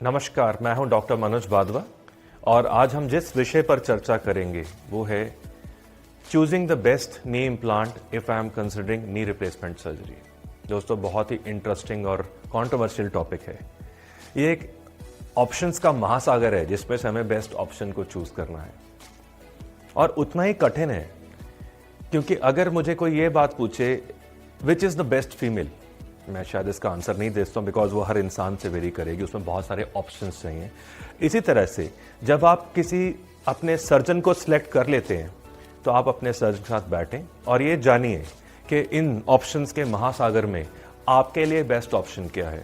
नमस्कार, मैं हूं डॉक्टर मनोज बादवा और आज हम जिस विषय पर चर्चा करेंगे वो है choosing the best knee implant if I am considering knee replacement surgery. दोस्तों, बहुत ही इंटरेस्टिंग और कंट्रोवर्शियल टॉपिक है। ये एक ऑप्शंस का महासागर है जिसमें से हमें बेस्ट ऑप्शन को चूज करना है और उतना ही कठिन है, क्योंकि अगर मुझे कोई ये बात पूछे which is the best female, मैं शायद इसका आंसर नहीं दे सकता हूं, बिकॉज वो हर इंसान से वेरी करेगी, उसमें बहुत सारे ऑप्शंस चाहिए। इसी तरह से जब आप किसी अपने सर्जन को सिलेक्ट कर लेते हैं तो आप अपने सर्जन के साथ बैठें और ये जानिए कि इन ऑप्शंस के महासागर में आपके लिए बेस्ट ऑप्शन क्या है।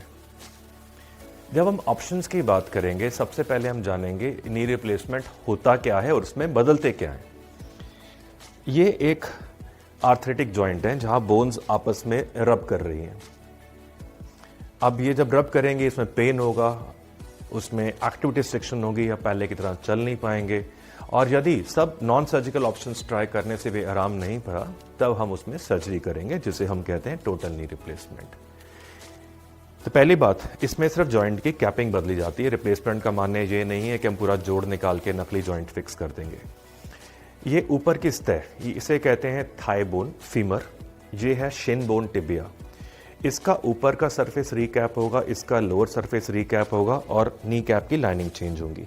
जब हम ऑप्शंस की बात करेंगे, सबसे पहले हम जानेंगे नी रिप्लेसमेंट होता क्या है और उसमें बदलते क्या है। ये एक आर्थरेटिक जॉइंट है जहां बोन्स आपस में रब कर रही हैं। अब ये जब रब करेंगे, इसमें पेन होगा, उसमें एक्टिविटी रिस्ट्रिक्शन होगी, या पहले की तरह चल नहीं पाएंगे, और यदि सब नॉन सर्जिकल ऑप्शंस ट्राई करने से भी आराम नहीं पड़ा तब हम उसमें सर्जरी करेंगे, जिसे हम कहते हैं टोटल नी रिप्लेसमेंट। तो पहली बात, इसमें सिर्फ जॉइंट की कैपिंग बदली जाती है। रिप्लेसमेंट का मानने ये नहीं है कि हम पूरा जोड़ निकाल के नकली जॉइंट फिक्स कर देंगे। ये ऊपर की सतह, इसे कहते हैं थाई बोन फीमर, ये है शिन बोन टिबिया। इसका ऊपर का सरफेस रीकैप होगा, इसका लोअर सरफेस रीकैप होगा और नी कैप की लाइनिंग चेंज होगी।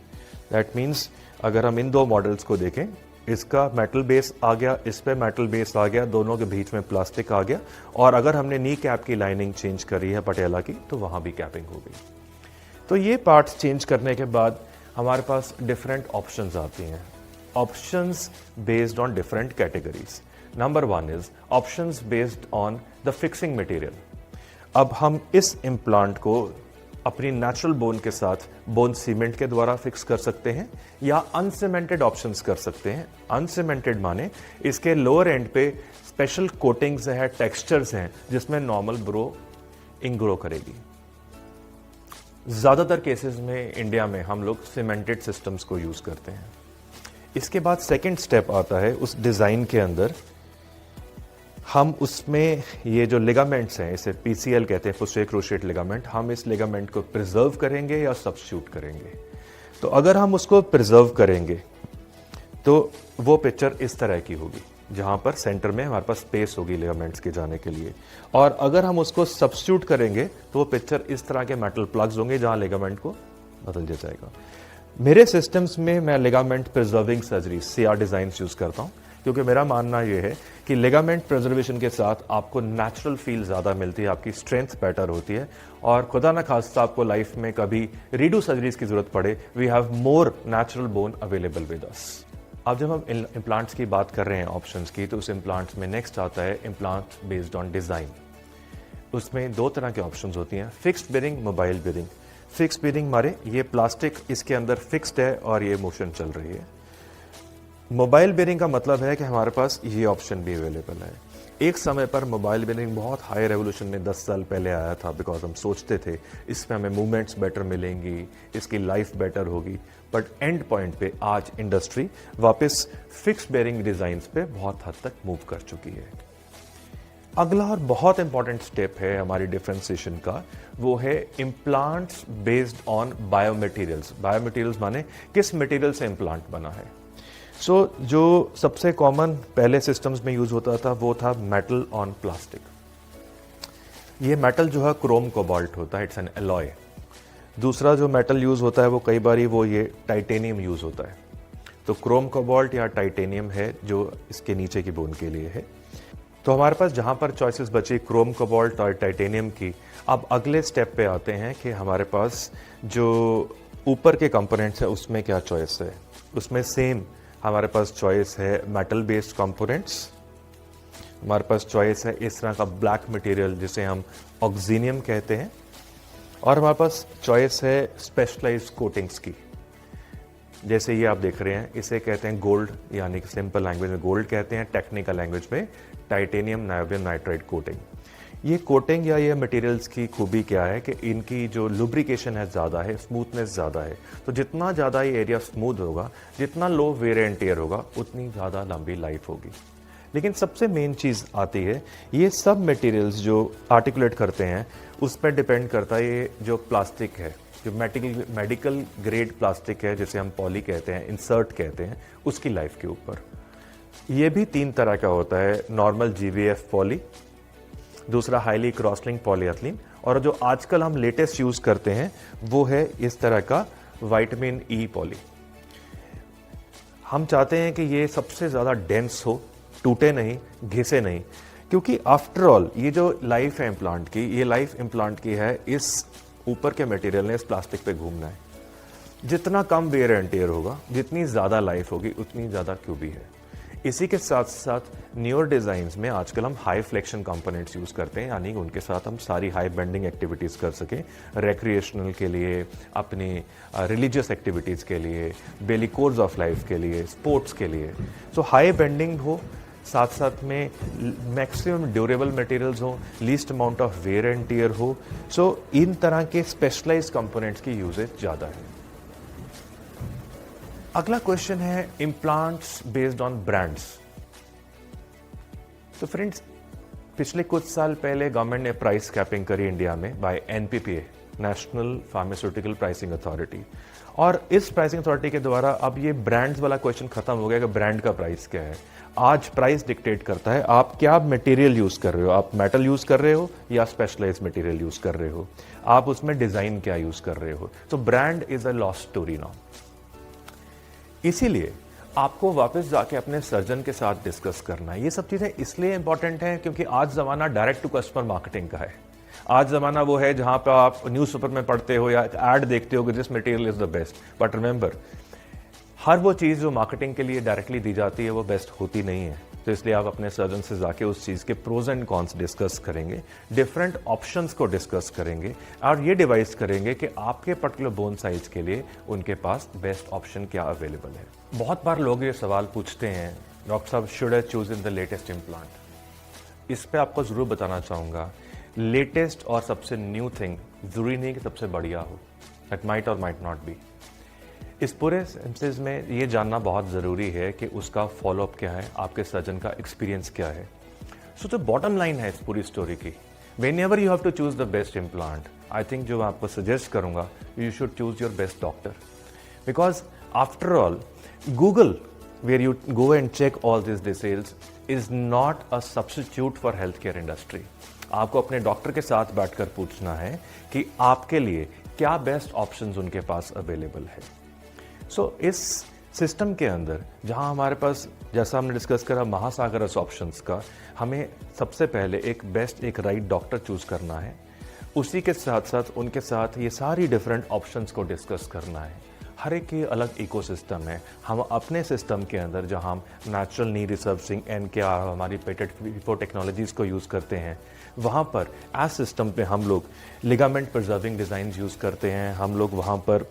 दैट मीन्स अगर हम इन दो मॉडल्स को देखें, इसका मेटल बेस आ गया, इस पे मेटल बेस आ गया, दोनों के बीच में प्लास्टिक आ गया, और अगर हमने नी कैप की लाइनिंग चेंज करी है पटियाला की तो वहां भी कैपिंग हो गई। तो ये पार्ट्स चेंज करने के बाद हमारे पास डिफरेंट ऑप्शंस आती हैं। Options based on different categories. Number 1 is options based on the fixing material. अब हम इस इम्प्लांट को अपनी नेचुरल बोन के साथ बोन सीमेंट के द्वारा फिक्स कर सकते हैं या अनसीमेंटेड ऑप्शंस कर सकते हैं। अनसीमेंटेड माने इसके लोअर एंड पे स्पेशल कोटिंग्स हैं, टेक्सचर्स हैं, जिसमें नॉर्मल ब्रो इंग्रो करेगी। ज्यादातर केसेस में इंडिया में हम लोग सीमेंटेड सिस्टम्स को यूज करते हैं। इसके बाद सेकेंड स्टेप आता है, उस डिजाइन के अंदर हम उसमें ये जो लिगामेंट्स हैं, इसे पीसीएल कहते हैं, पोस्टीरियर क्रूशिएट लिगामेंट, हम इस लिगामेंट को प्रिजर्व करेंगे या सब्स्टिट्यूट करेंगे। तो अगर हम उसको प्रिजर्व करेंगे तो वो पिक्चर इस तरह की होगी, जहां पर सेंटर में हमारे पास स्पेस होगी लिगामेंट्स के जाने के लिए, और अगर हम उसको सब्स्टिट्यूट करेंगे तो वो पिक्चर इस तरह के मेटल प्लग्स होंगे जहां लिगामेंट को बदल दिया जाएगा। मेरे सिस्टम्स में मैं ligament preserving surgery CR design use करता हूं, क्योंकि मेरा मानना यह है कि लिगामेंट प्रिजर्वेशन के साथ आपको नेचुरल फील ज्यादा मिलती है, आपकी स्ट्रेंथ बेटर होती है, और खुदा ना खास्ता आपको लाइफ में कभी रीडू सर्जरीज की जरूरत पड़े, we have more natural bone available with us. अब जब हम इम्प्लांट्स की बात कर रहे हैं ऑप्शंस की, तो उस इम्प्लांट्स में नेक्स्ट आता है इम्प्लांट बेस्ड ऑन डिजाइन। उसमें दो तरह के ऑप्शंस होती हैं, fixed bearing, mobile bearing. Fixed bearing मारे ये प्लास्टिक इसके अंदर फिक्स्ड है और ये मोशन चल रही है। मोबाइल बेरिंग का मतलब है कि हमारे पास ये ऑप्शन भी अवेलेबल है। एक समय पर मोबाइल बेरिंग बहुत हाई रेवोल्यूशन में 10 साल पहले आया था, बिकॉज हम सोचते थे इसमें हमें मूवमेंट्स बेटर मिलेंगी, इसकी लाइफ बेटर होगी, बट एंड पॉइंट पे आज इंडस्ट्री वापस फिक्स्ड बेरिंग डिजाइन्स पे बहुत हद तक मूव कर चुकी है। अगला और बहुत इंपॉर्टेंट स्टेप है हमारी डिफरेंशिएशन का, वो है implants based on biomaterials. Biomaterials माने किस मटेरियल से इम्प्लांट बना है। जो सबसे कॉमन पहले सिस्टम्स में यूज होता था वो था मेटल ऑन प्लास्टिक। ये मेटल जो है क्रोम कोबाल्ट होता है, इट्स एन एलॉय। दूसरा जो मेटल यूज होता है वो कई बार वो ये टाइटेनियम यूज होता है। तो क्रोम कोबाल्ट या टाइटेनियम है जो इसके नीचे की बोन के लिए है। तो हमारे पास जहां पर चॉइसेस बची क्रोम कोबाल्ट और टाइटेनियम की, अब अगले स्टेप पे आते हैं कि हमारे पास जो ऊपर के कंपोनेंट्स है उसमें क्या चॉइस है। उसमें सेम हमारे पास चॉइस है मेटल बेस्ड कंपोनेंट्स, हमारे पास चॉइस है इस तरह का ब्लैक मटेरियल जिसे हम ऑक्सीनियम कहते हैं, और हमारे पास चॉइस है स्पेशलाइज्ड कोटिंग्स की। जैसे ये आप देख रहे हैं, इसे कहते हैं गोल्ड, यानी कि सिंपल लैंग्वेज में गोल्ड कहते हैं, टेक्निकल लैंग्वेज में टाइटेनियम नायोबियम नाइट्राइड कोटिंग। ये कोटिंग या ये मटेरियल्स की खूबी क्या है कि इनकी जो लुब्रिकेशन है ज़्यादा है, स्मूथनेस ज़्यादा है। तो जितना ज़्यादा ये एरिया स्मूथ होगा, जितना लो वेयर एंड टेयर होगा, उतनी ज़्यादा लंबी लाइफ होगी। लेकिन सबसे मेन चीज़ आती है, ये सब मटेरियल्स जो आर्टिकुलेट करते हैं उस पर डिपेंड करता है ये जो प्लास्टिक है, जो मेडिकल ग्रेड प्लास्टिक है, जिसे हम पॉली कहते हैं, इंसर्ट कहते हैं, उसकी लाइफ के ऊपर। ये भी 3 तरह का होता है, नॉर्मल GVF पॉली, दूसरा हाईली क्रॉसलिंक पॉलीएथिलीन, और जो आजकल हम लेटेस्ट यूज करते हैं वो है इस तरह का विटामिन ई पॉली। हम चाहते हैं कि ये सबसे ज़्यादा डेंस हो, टूटे नहीं, घिसे नहीं, क्योंकि आफ्टर ऑल ये जो लाइफ है इम्प्लांट की, ये लाइफ इम्प्लांट की है इस ऊपर के मटेरियल ने इस प्लास्टिक पे घूमना है। जितना कम वेयर एंड टेयर होगा, जितनी ज़्यादा लाइफ होगी, उतनी ज़्यादा क्यूबी है। इसी के साथ साथ न्यूअर डिज़ाइंस में आजकल हम हाई फ्लेक्शन कंपोनेंट्स यूज़ करते हैं, यानी उनके साथ हम सारी हाई बेंडिंग एक्टिविटीज़ कर सकें, रिक्रिएशनल के लिए, अपनी रिलीजियस एक्टिविटीज़ के लिए, डेली कोर्स ऑफ लाइफ के लिए, स्पोर्ट्स के लिए। सो हाई बेंडिंग हो, साथ साथ में मैक्सिमम ड्यूरेबल मटेरियल्स हो, least amount of wear and tear हो। सो इन तरह के स्पेशलाइज्ड कंपोनेंट्स की यूजेज ज़्यादा है। अगला क्वेश्चन है इम्प्लांट्स बेस्ड ऑन ब्रांड्स। तो फ्रेंड्स, पिछले कुछ साल पहले गवर्नमेंट ने प्राइस कैपिंग करी इंडिया में by NPPA, national pharmaceutical pricing authority, और इस प्राइसिंग अथॉरिटी के द्वारा अब ये ब्रांड्स वाला क्वेश्चन खत्म हो गया कि ब्रांड का प्राइस क्या है। आज प्राइस डिक्टेट करता है आप क्या मटेरियल यूज कर रहे हो, आप मेटल यूज कर रहे हो या स्पेशलाइज्ड मटेरियल यूज कर रहे हो, आप उसमें डिजाइन क्या यूज कर रहे हो। तो brand is a lost story now. इसीलिए आपको वापस जाके अपने सर्जन के साथ डिस्कस करना है। ये सब चीजें इसलिए इंपॉर्टेंट हैं क्योंकि आज जमाना डायरेक्ट टू कस्टमर मार्केटिंग का है। आज जमाना वो है जहां पर आप न्यूज़पेपर में पढ़ते हो या एड देखते हो कि this material is the best, but remember, हर वो चीज़ जो मार्केटिंग के लिए डायरेक्टली दी जाती है वो बेस्ट होती नहीं है। तो इसलिए आप अपने सर्जन से जाके उस चीज़ के प्रोज एंड कॉन्स डिस्कस करेंगे, डिफरेंट ऑप्शंस को डिस्कस करेंगे और ये डिवाइस करेंगे कि आपके पर्टिकुलर बोन साइज के लिए उनके पास बेस्ट ऑप्शन क्या अवेलेबल है। बहुत बार लोग ये सवाल पूछते हैं, डॉक्टर साहब should I choose in the latest implant. इस पर आपको ज़रूर बताना चाहूँगा, लेटेस्ट और सबसे न्यू थिंग ज़रूरी नहीं कि सबसे बढ़िया हो, इट माइट और माइट नॉट बी। इस पूरे सेंसेस में ये जानना बहुत ज़रूरी है कि उसका फॉलोअप क्या है, आपके सर्जन का एक्सपीरियंस क्या है। सो जो बॉटम लाइन है इस पूरी स्टोरी की, whenever you have to choose the best implant, I think जो मैं आपको सजेस्ट करूंगा, you should choose your best doctor, because after all Google where you go and check all this details is not a substitute for health care industry. आपको अपने doctor के साथ बैठकर पूछना है कि आपके लिए क्या बेस्ट ऑप्शंस उनके पास अवेलेबल है। सो इस सिस्टम के अंदर जहां हमारे पास, जैसा हमने डिस्कस करा महासागर ऑप्शंस का, हमें सबसे पहले एक बेस्ट, एक राइट डॉक्टर चूज करना है। उसी के साथ साथ उनके साथ ये सारी डिफरेंट ऑप्शंस को डिस्कस करना है। हर एक की अलग इकोसिस्टम है। हम अपने सिस्टम के अंदर जहां हम नेचुरल नी रिसर्विंग क्या हमारी पेटेंट टेक्नोलॉजीज को यूज़ करते हैं, वहाँ पर एज सिस्टम पे हम लोग लिगामेंट प्रिजर्विंग डिज़ाइन यूज़ करते हैं, हम लोग वहाँ पर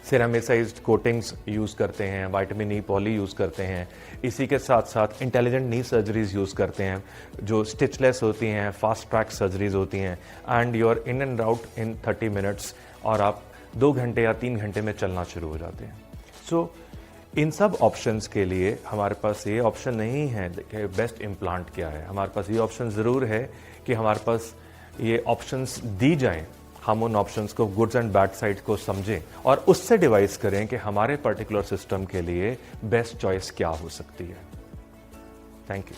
सिरामिसाइज्ड कोटिंग्स यूज़ करते हैं, विटामिन ई पॉली यूज़ करते हैं। इसी के साथ साथ इंटेलिजेंट नी सर्जरीज यूज़ करते हैं जो स्टिचलेस होती हैं, फास्ट ट्रैक सर्जरीज होती हैं, and you are in and out in 30 minutes, और आप 2 घंटे या 3 घंटे में चलना शुरू हो जाते हैं। सो इन सब ऑप्शंस के लिए हमारे पास ये ऑप्शन नहीं है कि बेस्ट इम्प्लांट क्या है। हमारे पास ये ऑप्शन ज़रूर है कि हमारे पास ये ऑप्शंस दी जाएं, हम उन ऑप्शंस को, गुड्स एंड बैड साइड को समझें और उससे डिवाइस करें कि हमारे पर्टिकुलर सिस्टम के लिए बेस्ट चॉइस क्या हो सकती है। Thank you.